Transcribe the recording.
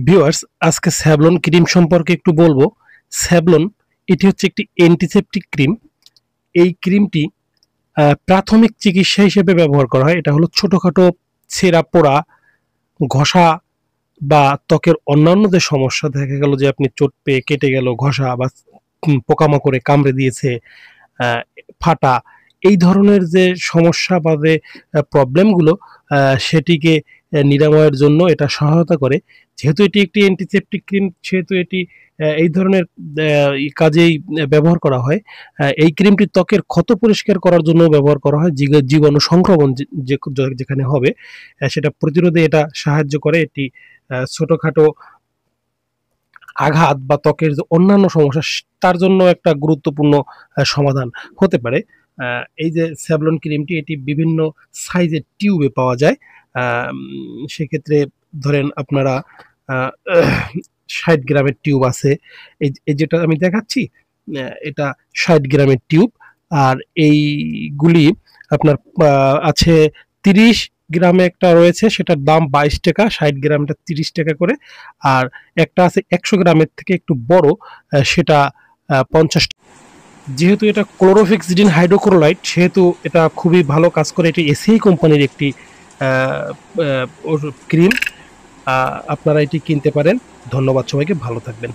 Viewers, আজকে Savlon cream সম্পর্কে একটু বলবো। স্যাভলন এটি হচ্ছে একটি অ্যান্টিসেপটিক ক্রিম। এই ক্রিমটি প্রাথমিক চিকিৎসা হিসেবে ব্যবহার করা হয়। এটা হলো ছোটখাটো ছেঁড়া পোড়া, ঘষা বা ত্বকের অন্যান্য যে সমস্যা, দেখা গেল যে আপনি চোট পেয়ে কেটে গেল, ঘষা বা পোকামাকড়ে কামড়ে দিয়েছে, আহ, ফাটা, এই ধরনের যে সমস্যা বা যে প্রবলেমগুলো, সেটিকে নিরাময়ের জন্য এটা সহায়তা করে। যেহেতু এটি একটি অ্যান্টিসেপটিক ক্রিম, সেহেতু এটি এই ধরনের কাজেই ব্যবহার করা হয়। এই ক্রিমটি ত্বকের ক্ষত পরিষ্কার করার জন্য ব্যবহার করা হয়। জীবাণু সংক্রমণ যেখানে হবে, সেটা প্রতিরোধে এটা সাহায্য করে। এটি ছোটখাটো আঘাত বা ত্বকের যে অন্যান্য সমস্যা, তার জন্য একটা গুরুত্বপূর্ণ সমাধান হতে পারে। এই যে স্যাভলন ক্রিমটি, এটি বিভিন্ন সাইজের টিউবে পাওয়া যায়। সেক্ষেত্রে ধরেন আপনারা 60 গ্রামের টিউব আছে। এই যেটা আমি দেখাচ্ছি, এটা 60 গ্রামের টিউব। আর এইগুলি আপনার আছে 30 গ্রামে একটা রয়েছে, সেটার দাম 22 টাকা, 60 গ্রামটা 30 টাকা করে। আর একটা আছে 100 গ্রামের থেকে একটু বড়, সেটা 50 টাকা। যেহেতু এটা ক্লোরোফেক্সিডিন হাইড্রোক্লোরাইড, সেহেতু এটা খুবই ভালো কাজ করে। এটি এসিআই কোম্পানির একটি ক্রিম। আপনারা এটি কিনতে পারেন। ধন্যবাদ সবাইকে, ভালো থাকবেন।